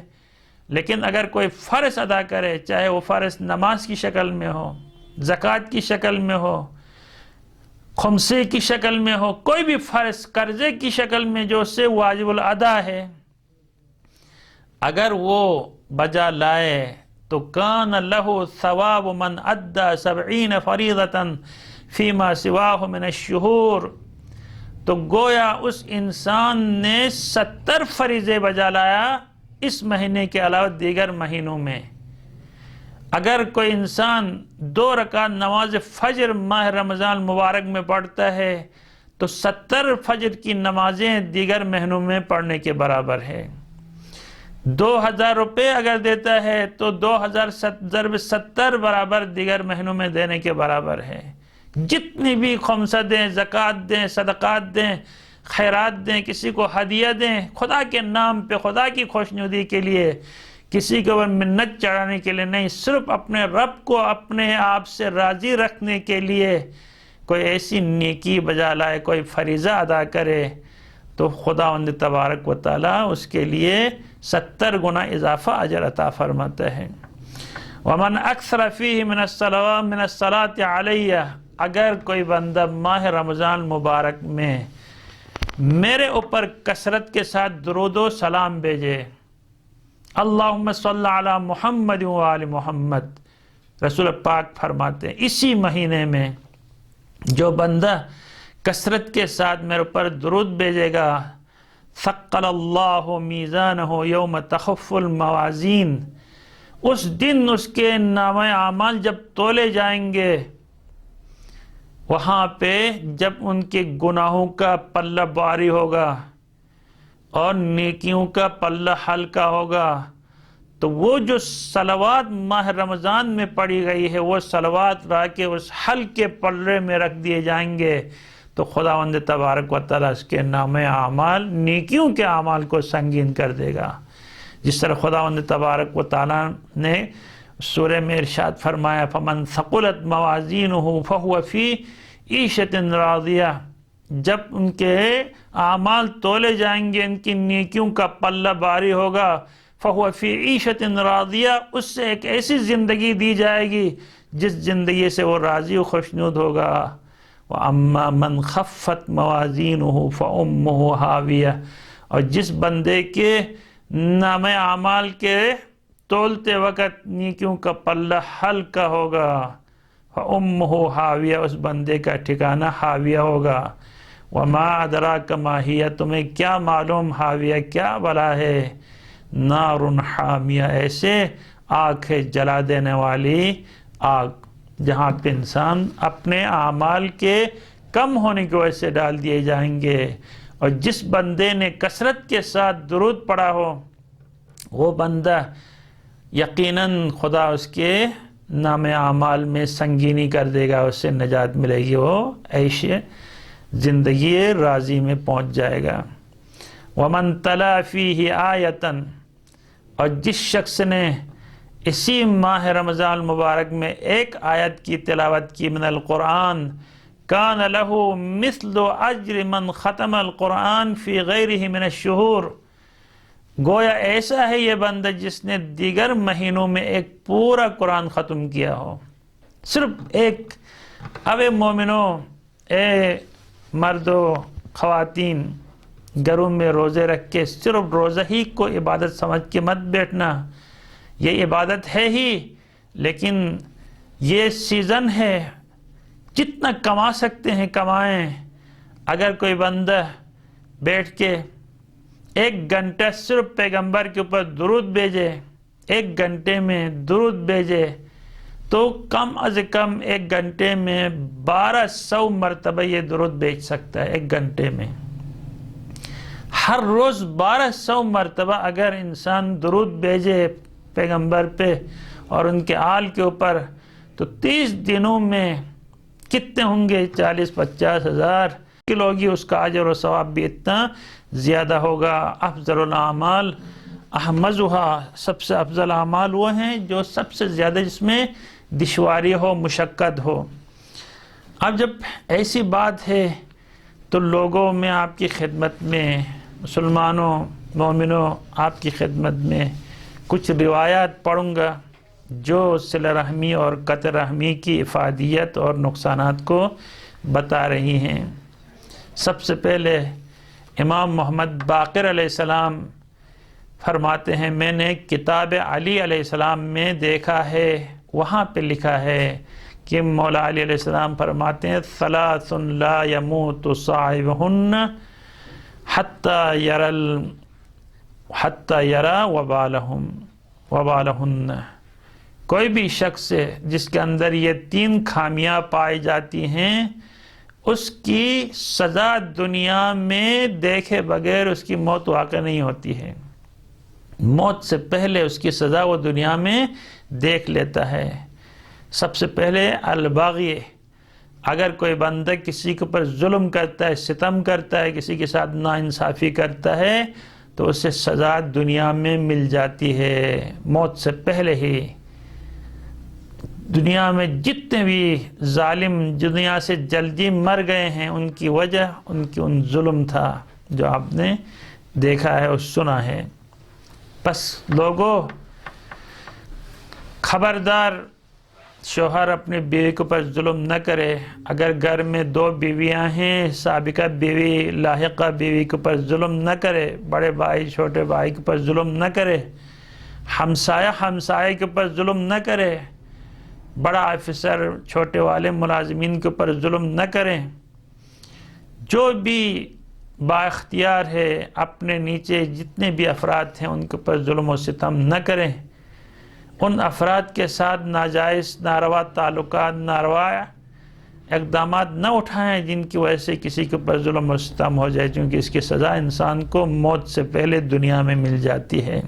لیکن اگر کوئی فرض ادا کرے، چاہے وہ فرض نماز کی شکل میں ہو، زکوٰۃ کی شکل میں ہو، خمسے کی شکل میں ہو، کوئی بھی فرض قرضے کی شکل میں جو اس سے واجب الادا ہے، اگر وہ بجا لائے تو کان لہ ثواب من ادى 70 فریضۃ فیما سواہ من الشہور، تو گویا اس انسان نے 70 فریضے بجا لایا اس مہینے کے علاوہ دیگر مہینوں میں۔ اگر کوئی انسان 2 رکعت نماز فجر ماہ رمضان مبارک میں پڑھتا ہے تو 70 فجر کی نمازیں دیگر مہینوں میں پڑھنے کے برابر ہے۔ 2000 روپے اگر دیتا ہے تو 2000 ضرب 70 برابر دیگر مہینوں میں دینے کے برابر ہے۔ جتنی بھی خمسہ دیں، زکوٰۃ دیں، صدقات دیں، خیرات دیں، کسی کو ہدیہ دیں، خدا کے نام پہ، خدا کی خوشنودی کے لیے، کسی کے اوپر منت چڑھانے کے لیے نہیں، صرف اپنے رب کو اپنے آپ سے راضی رکھنے کے لیے کوئی ایسی نیکی بجا لائے، کوئی فریضہ ادا کرے تو خداوند تبارک و تعالیٰ اس کے لیے 70 گنا اضافہ اجر عطا فرماتا ہے۔ وَمَنْ أَكْثَرَ فِيهِ مِنَ الصَّلَاةِ عَلَيَّ، اگر کوئی بندہ ماہ رمضان مبارک میں میرے اوپر کثرت کے ساتھ درود و سلام بھیجے، اللہم صلی علی محمد و آل محمد، رسول پاک فرماتے ہیں اسی مہینے میں جو بندہ کثرت کے ساتھ میرے اوپر درود بھیجے گا، ثقل اللہ میزانہ یوم تخف الموازین، اس دن اس کے نامہ اعمال جب تولے جائیں گے، وہاں پہ جب ان کے گناہوں کا پلہ بھاری ہوگا اور نیکیوں کا پلہ ہلکا ہوگا، تو وہ جو صلوات ماہ رمضان میں پڑھی گئی ہے وہ صلوات لا کے اس ہلکے پلے میں رکھ دیے جائیں گے، تو خداوند تبارک و تعالیٰ اس کے نام اعمال، نیکیوں کے اعمال کو سنگین کر دے گا۔ جس طرح خداوند تبارک و تعالیٰ نے سورہ میں ارشاد فرمایا فَمَنْ ثَقُلَتْ مَوَازِينُهُ فَهُوَ فِي عِيشَةٍ رَاضِيَةٍ، جب ان کے اعمال تولے جائیں گے، ان کی نیکیوں کا پلہ بھاری ہوگا، فَهُوَ فِي عِيشَةٍ رَاضِيَةٍ، اس سے ایک ایسی زندگی دی جائے گی جس زندگی سے وہ راضی و خوشنود ہوگا۔ وَأَمَّا مَنْ خَفَّتْ مَوَازِينُهُ فَأُمُّهُ هَاوِيَةٌ، اور جس بندے کے نام اعمال کے تولتے وقت نیکیوں کا پلہ ہلکا ہوگا، فَأُمُّهُ هَاوِيَةٌ، اس بندے کا ٹھکانہ ہاویہ ہوگا۔ وَمَا أَدْرَاكَ مَا هِيَ، تمہیں کیا معلوم ہاویہ کیا بلا ہے؟ نَارٌ حامیہ، ایسے آگ ہے جلا دینے والی آگ، جہاں پہ انسان اپنے اعمال کے کم ہونے کی وجہ سے ڈال دیے جائیں گے۔ اور جس بندے نے کثرت کے ساتھ درود پڑھا ہو، وہ بندہ یقیناً خدا اس کے نام اعمال میں سنگینی کر دے گا، اس سے نجات ملے گی، وہ عیش زندگی راضی میں پہنچ جائے گا۔ وَمَن تَلَا فِيهِ آیَةً، اور جس شخص نے اسی ماہ رمضان المبارک میں ایک آیت کی تلاوت کی من القرآن، كَانَ لَهُ مِثْلُ أَجْرِ مَنْ خَتَمَ الْقُرْآنِ فِي غَيْرِهِ مِنَ الشُّهُورِ، گویا ایسا ہے یہ بندہ جس نے دیگر مہینوں میں ایک پورا قرآن ختم کیا ہو۔ صرف ایک، اب مومنوں، اے مردو خواتین، گھروں میں روزے رکھ کے صرف روزہ ہی کو عبادت سمجھ کے مت بیٹھنا، یہ عبادت ہے ہی، لیکن یہ سیزن ہے، جتنا کما سکتے ہیں کمائیں۔ اگر کوئی بندہ بیٹھ کے 1 گھنٹہ صرف پیغمبر کے اوپر درود بھیجے، 1 گھنٹے میں درود بھیجے، تو کم از کم 1 گھنٹے میں 1200 مرتبہ یہ درود بھیج سکتا ہے۔ 1 گھنٹے میں ہر روز 1200 مرتبہ اگر انسان درود بھیجے پیغمبر پہ اور ان کے آل کے اوپر، تو 30 دنوں میں کتنے ہوں گے؟ 40-50 ہزار کلو ہوگی، اس کا اجر و ثواب بھی اتنا زیادہ ہوگا۔ افضل الاعمال احمدها، سب سے افضل اعمال وہ ہیں جو سب سے زیادہ جس میں دشواری ہو، مشقت ہو۔ اب جب ایسی بات ہے تو لوگوں میں آپ کی خدمت میں، مسلمانوں مومنوں آپ کی خدمت میں کچھ روایات پڑھوں گا جو صلہ رحمی اور قطع رحمی کی افادیت اور نقصانات کو بتا رہی ہیں۔ سب سے پہلے امام محمد باقر علیہ السلام فرماتے ہیں، میں نے کتاب علی علیہ السلام میں دیکھا ہے، وہاں پہ لکھا ہے کہ مولا علی علیہ السلام فرماتے ہیں، ثلاث لا يموت صاحبهن حتى يرى وبالهن، کوئی بھی شخص ہے جس کے اندر یہ 3 خامیاں پائی جاتی ہیں، اس کی سزا دنیا میں دیکھے بغیر اس کی موت واقع نہیں ہوتی ہے۔ موت سے پہلے اس کی سزا وہ دنیا میں دیکھ لیتا ہے۔ سب سے پہلے الباغی، اگر کوئی بندہ کسی کے اوپر ظلم کرتا ہے، ستم کرتا ہے، کسی کے ساتھ ناانصافی کرتا ہے، تو اسے سزا دنیا میں مل جاتی ہے موت سے پہلے ہی۔ دنیا میں جتنے بھی ظالم دنیا سے جلدی مر گئے ہیں، ان کی وجہ ان ظلم تھا جو آپ نے دیکھا ہے اور سنا ہے۔ بس لوگوں، خبردار، شوہر اپنی بیوی کے اوپر ظلم نہ کرے۔ اگر گھر میں 2 بیویاں ہیں، سابقہ بیوی لاحقہ بیوی کے اوپر ظلم نہ کرے، بڑے بھائی چھوٹے بھائی کے اوپر ظلم نہ کرے، ہمسایہ کے اوپر ظلم نہ کرے، بڑا آفیسر چھوٹے والے ملازمین کے اوپر ظلم نہ کریں۔ جو بھی با اختیار ہے اپنے نیچے جتنے بھی افراد ہیں ان کے اوپر ظلم و ستم نہ کریں، ان افراد کے ساتھ ناجائز ناروا تعلقات، ناروا اقدامات نہ اٹھائیں جن کی وجہ سے کسی کے اوپر ظلم و ستم ہو جائے، کیونکہ اس کی سزا انسان کو موت سے پہلے دنیا میں مل جاتی ہے۔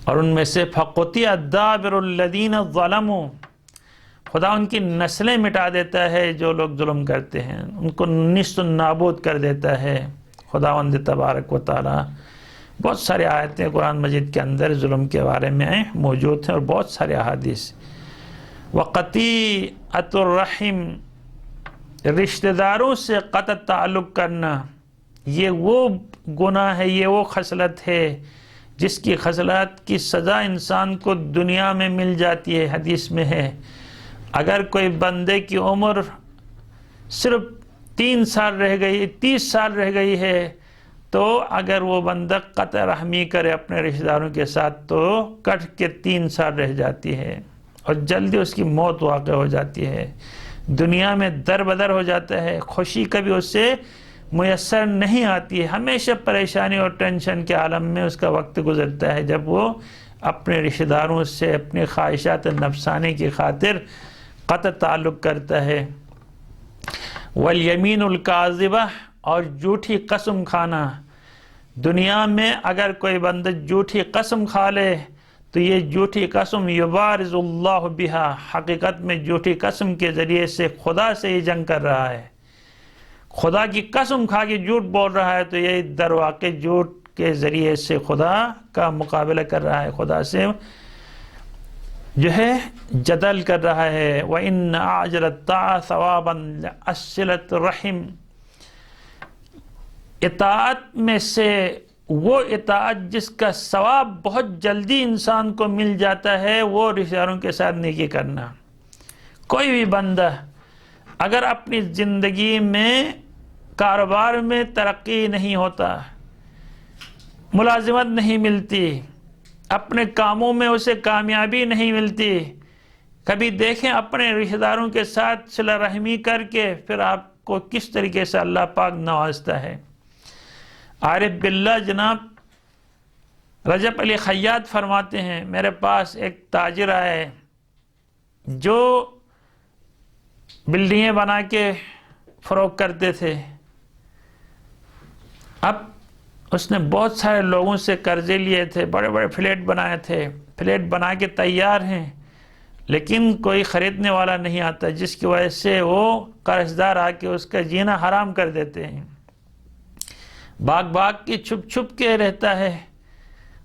اور ان میں سے فَقُطِعَ دَابِرُ الَّذِينَ ظَلَمُوا، خدا ان کی نسلیں مٹا دیتا ہے جو لوگ ظلم کرتے ہیں، ان کو نیست و نابود کر دیتا ہے خداوند تبارک و تعالی۔ بہت سارے آیتیں قرآن مجید کے اندر ظلم کے بارے میں موجود ہیں اور بہت سارے احادیث۔ وَقَطِيعَةُ الرَّحِمِ، رشتہ داروں سے قطع تعلق کرنا، یہ وہ گناہ ہے، یہ وہ خصلت ہے جس کی خصلت کی سزا انسان کو دنیا میں مل جاتی ہے۔ حدیث میں ہے، اگر کوئی بندے کی عمر صرف 3 سال رہ گئی، 30 سال رہ گئی ہے، تو اگر وہ بندہ قطع رحمی کرے اپنے رشتہ داروں کے ساتھ تو کٹ کے 3 سال رہ جاتی ہے اور جلدی اس کی موت واقع ہو جاتی ہے، دنیا میں در بدر ہو جاتا ہے، خوشی کبھی اس سے میسر نہیں آتی ہے، ہمیشہ پریشانی اور ٹینشن کے عالم میں اس کا وقت گزرتا ہے جب وہ اپنے رشتہ داروں سے اپنی خواہشات نفسانی کی خاطر قطع تعلق کرتا ہے۔ والیمین الکاذبہ، اور جھوٹی قسم کھانا، دنیا میں اگر کوئی بندہ جھوٹی قسم کھا لے تو یہ جھوٹی قسم یبارز اللہ بہا، حقیقت میں جھوٹی قسم کے ذریعے سے خدا سے یہ جنگ کر رہا ہے، خدا کی قسم کھا کے جھوٹ بول رہا ہے، تو یہ در واقع جھوٹ کے ذریعے سے خدا کا مقابلہ کر رہا ہے، خدا سے جو ہے جدل کر رہا ہے۔ وَإِنَّ أَعْجَلَ الطَّاعَةِ ثَوَابًا لَأَصِّلَةِ الرَّحِمِ، اطاعت میں سے وہ اطاعت جس کا ثواب بہت جلدی انسان کو مل جاتا ہے، وہ رشتہ داروں کے ساتھ نیکی کرنا۔ کوئی بھی بندہ اگر اپنی زندگی میں کاروبار میں ترقی نہیں ہوتا، ملازمت نہیں ملتی، اپنے کاموں میں اسے کامیابی نہیں ملتی، کبھی دیکھیں اپنے رشتہ داروں کے ساتھ صلہ رحمی کر کے پھر آپ کو کس طریقے سے اللہ پاک نوازتا ہے۔ عارف باللہ جناب رجب علی خیاط فرماتے ہیں، میرے پاس ایک تاجر آئے جو بلڈنگیں بنا کے فروخت کرتے تھے، اب اس نے بہت سارے لوگوں سے قرضے لیے تھے، بڑے بڑے فلیٹ بنائے تھے، فلیٹ بنا کے تیار ہیں، لیکن کوئی خریدنے والا نہیں آتا، جس کی وجہ سے وہ قرض دار آ کے اس کا جینا حرام کر دیتے ہیں، بھاگ کے چھپ چھپ کے رہتا ہے۔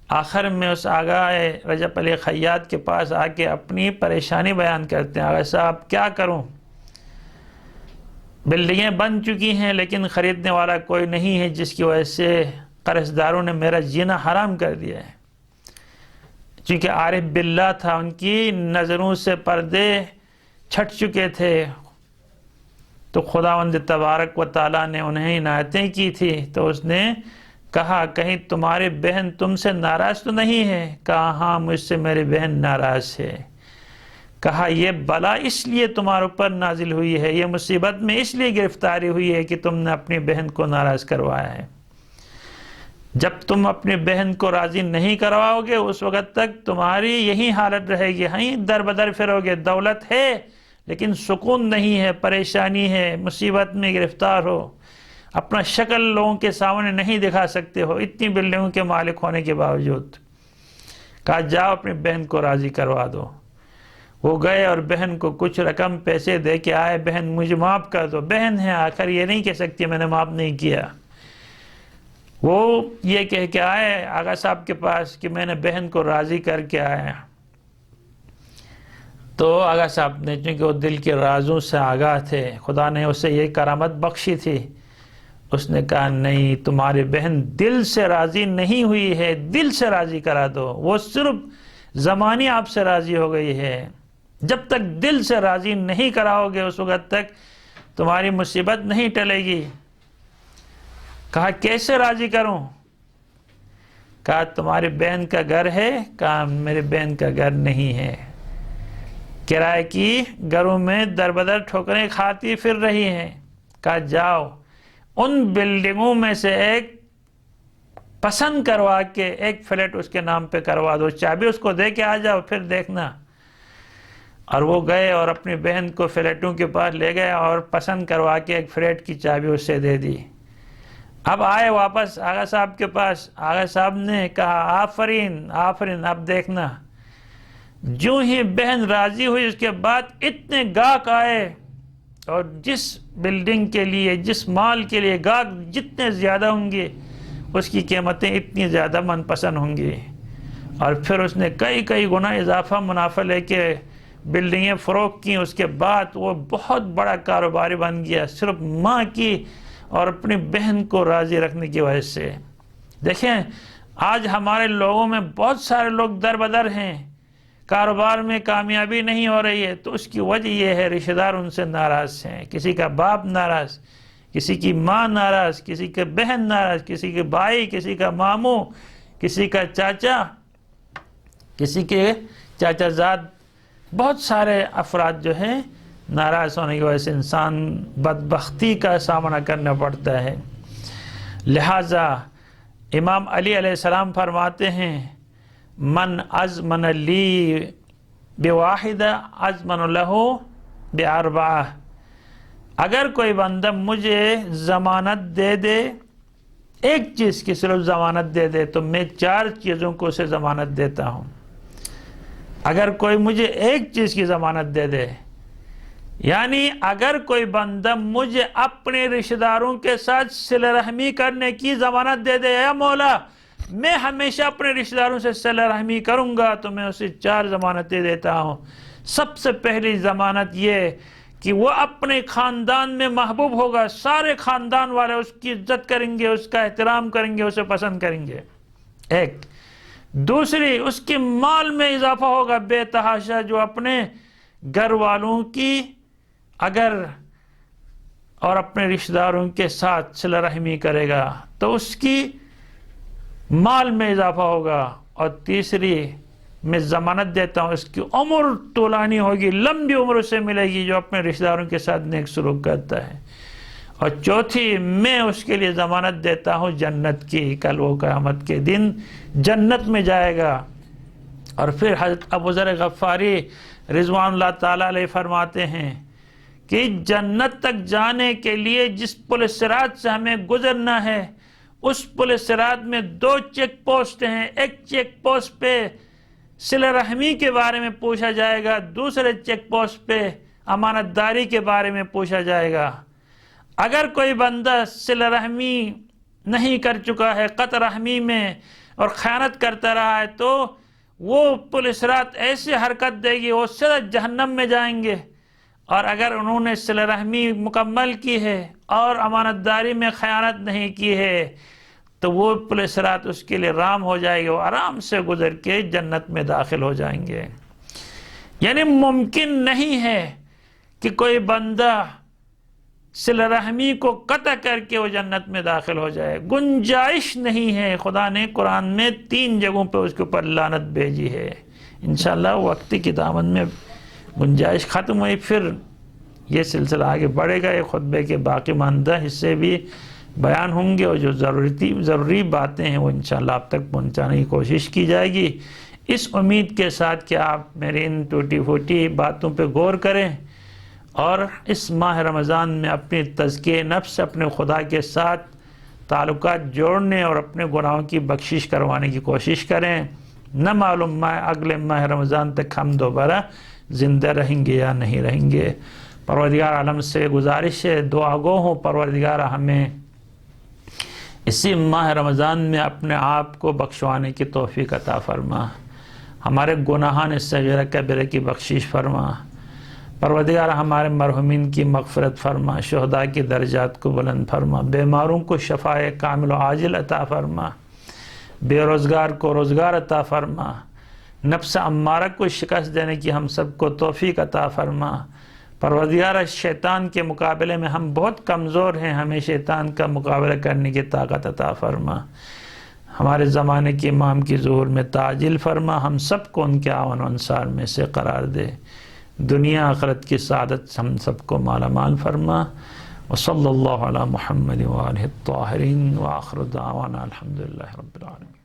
آخر میں اس آغا رجب علی خیاط کے پاس آ کے اپنی پریشانی بیان کرتے ہیں، آغا صاحب کیا کروں، بلڈنگیں بن چکی ہیں لیکن خریدنے والا کوئی نہیں ہے، جس کی وجہ سے قرض داروں نے میرا جینا حرام کر دیا ہے۔ چونکہ عارف باللہ تھا، ان کی نظروں سے پردے چھٹ چکے تھے، تو خداوند تبارک و تعالیٰ نے انہیں عنایتیں کی تھی، تو اس نے کہا کہیں تمہاری بہن تم سے ناراض تو نہیں ہے؟ کہا ہاں مجھ سے میری بہن ناراض ہے۔ کہا یہ بلا اس لیے تمہارے اوپر نازل ہوئی ہے، یہ مصیبت میں اس لیے گرفتاری ہوئی ہے کہ تم نے اپنی بہن کو ناراض کروایا ہے۔ جب تم اپنی بہن کو راضی نہیں کرواؤ گے اس وقت تک تمہاری یہی حالت رہے گی، ہاں در بدر پھرو گے، دولت ہے لیکن سکون نہیں ہے، پریشانی ہے، مصیبت میں گرفتار ہو، اپنا شکل لوگوں کے سامنے نہیں دکھا سکتے ہو اتنی بلڈنگوں کے مالک ہونے کے باوجود۔ کہا جاؤ اپنی بہن کو راضی کروا دو۔ وہ گئے اور بہن کو کچھ رقم پیسے دے کے آئے، بہن مجھے معاف کر دو، بہن ہے آخر یہ نہیں کہہ سکتی میں نے معاف نہیں کیا۔ وہ یہ کہہ کے آئے آغا صاحب کے پاس کہ میں نے بہن کو راضی کر کے آیا، تو آغا صاحب نے چونکہ وہ دل کے رازوں سے آگاہ تھے، خدا نے اسے یہ کرامت بخشی تھی، اس نے کہا نہیں تمہاری بہن دل سے راضی نہیں ہوئی ہے، دل سے راضی کرا دو، وہ صرف زمانی آپ سے راضی ہو گئی ہے، جب تک دل سے راضی نہیں کراؤ گے اس وقت تک تمہاری مصیبت نہیں ٹلے گی۔ کہا کیسے راضی کروں؟ کہا تمہاری بہن کا گھر ہے؟ کہا میری بہن کا گھر نہیں ہے، کرائے کی گھروں میں در بدر ٹھوکریں کھاتی پھر رہی ہیں۔ کہا جاؤ ان بلڈنگوں میں سے ایک پسند کروا کے ایک فلیٹ اس کے نام پہ کروا دو، چابی اس کو دے کے آ جاؤ پھر دیکھنا۔ اور وہ گئے اور اپنی بہن کو فلیٹوں کے پاس لے گئے اور پسند کروا کے ایک فلیٹ کی چابی اس سے دے دی۔ اب آئے واپس آغا صاحب کے پاس، آغا صاحب نے کہا آفرین آفرین، اب دیکھنا۔ جو ہی بہن راضی ہوئی اس کے بعد اتنے گاہک آئے، اور جس بلڈنگ کے لیے جس مال کے لیے گاہک جتنے زیادہ ہوں گے اس کی قیمتیں اتنی زیادہ من پسند ہوں گی، اور پھر اس نے کئی گنا اضافہ منافع لے کے بلڈنگیں فروخت کی، اس کے بعد وہ بہت بڑا کاروباری بن گیا صرف ماں کی اور اپنی بہن کو راضی رکھنے کی وجہ سے۔ دیکھیں آج ہمارے لوگوں میں بہت سارے لوگ در بدر ہیں، کاروبار میں کامیابی نہیں ہو رہی ہے تو اس کی وجہ یہ ہے رشتہ دار ان سے ناراض ہیں، کسی کا باپ ناراض، کسی کی ماں ناراض، کسی کے بہن ناراض، کسی کے بھائی، کسی کا ماموں، کسی کا چاچا، کسی کے چاچا زاد، بہت سارے افراد جو ہیں ناراض ہونے کی وجہ سے انسان بدبختی کا سامنا کرنا پڑتا ہے۔ لہٰذا امام علی علیہ السلام فرماتے ہیں من ازمن لی بواحدہ ازمن لہو باربعہ، اگر کوئی بندہ مجھے ضمانت دے دے، ایک چیز کی صرف ضمانت دے دے تو میں 4 چیزوں کو اسے ضمانت دیتا ہوں۔ اگر کوئی مجھے ایک چیز کی ضمانت دے دے، یعنی اگر کوئی بندہ مجھے اپنے رشتہ داروں کے ساتھ صلہ رحمی کرنے کی ضمانت دے دے، یا مولا میں ہمیشہ اپنے رشتہ داروں سے صلہ رحمی کروں گا، تو میں اسے 4 ضمانتیں دیتا ہوں۔ سب سے پہلی ضمانت یہ کہ وہ اپنے خاندان میں محبوب ہوگا، سارے خاندان والے اس کی عزت کریں گے، اس کا احترام کریں گے، اسے پسند کریں گے، ایک۔ دوسری، اس کے مال میں اضافہ ہوگا بے تحاشا، جو اپنے گھر والوں کی اگر اور اپنے رشتہ داروں کے ساتھ صلہ رحمی کرے گا تو اس کی مال میں اضافہ ہوگا۔ اور تیسری، میں ضمانت دیتا ہوں اس کی عمر طولانی ہوگی، لمبی عمر اسے ملے گی جو اپنے رشتہ داروں کے ساتھ نیک سلوک کرتا ہے۔ اور چوتھی، میں اس کے لیے ضمانت دیتا ہوں جنت کی، کل وہ قیامت کے دن جنت میں جائے گا۔ اور پھر حضرت ابو ذر غفاری رضوان اللہ تعالیٰ علیہ فرماتے ہیں کہ جنت تک جانے کے لیے جس پل صراط سے ہمیں گزرنا ہے، اس پل صراط میں 2 چیک پوسٹ ہیں۔ ایک چیک پوسٹ پہ صلہ رحمی کے بارے میں پوچھا جائے گا، دوسرے چیک پوسٹ پہ امانت داری کے بارے میں پوچھا جائے گا۔ اگر کوئی بندہ صلہ رحمی نہیں کر چکا ہے، قطع رحمی میں اور خیانت کرتا رہا ہے، تو وہ پل صراط ایسی حرکت دے گی وہ سیدھا جہنم میں جائیں گے۔ اور اگر انہوں نے صلہ رحمی مکمل کی ہے اور امانت داری میں خیانت نہیں کی ہے تو وہ پل صراط اس کے لیے رام ہو جائے گی، وہ آرام سے گزر کے جنت میں داخل ہو جائیں گے۔ یعنی ممکن نہیں ہے کہ کوئی بندہ صلہ رحمی کو قطع کر کے وہ جنت میں داخل ہو جائے، گنجائش نہیں ہے۔ خدا نے قرآن میں 3 جگہوں پہ اس کے اوپر لعنت بھیجی ہے۔ انشاءاللہ وقتی کی دامن میں گنجائش ختم ہوئی، پھر یہ سلسلہ آگے بڑھے گا، یہ خطبے کے باقی ماندہ حصے بھی بیان ہوں گے، اور جو ضروری باتیں ہیں وہ انشاءاللہ آپ تک پہنچانے کی کوشش کی جائے گی، اس امید کے ساتھ کہ آپ میری ان ٹوٹی پھوٹی باتوں پہ غور کریں اور اس ماہ رمضان میں اپنی تزکیہ نفس، اپنے خدا کے ساتھ تعلقات جوڑنے اور اپنے گناہوں کی بخشش کروانے کی کوشش کریں۔ نہ معلوم اگلے ماہ رمضان تک ہم دوبارہ زندہ رہیں گے یا نہیں رہیں گے۔ پروردگار عالم سے گزارش ہے، دعا گو ہوں پروردگار ہمیں اسی ماہ رمضان میں اپنے آپ کو بخشوانے کی توفیق عطا فرما، ہمارے گناہان صغیرہ کبیرہ کی بخشش فرما۔ پروردگار ہمارے مرحومین کی مغفرت فرما، شہداء کی درجات کو بلند فرما، بیماروں کو شفاء کامل و عاجل عطا فرما، بے روزگار کو روزگار عطا فرما، نفس امارہ کو شکست دینے کی ہم سب کو توفیق عطا فرما۔ پروردگار شیطان کے مقابلے میں ہم بہت کمزور ہیں، ہمیں شیطان کا مقابلہ کرنے کی طاقت عطا فرما۔ ہمارے زمانے کے امام کی ظہور میں تعجیل فرما، ہم سب کو ان کے اعوان و انصار میں سے قرار دے، دنیا آخرت کی سعادت ہم سب کو مالا مال فرما۔ وصلی اللہ علی محمد وآلہ الطاہرین وآخر دعوانا الحمدللہ رب العالمین۔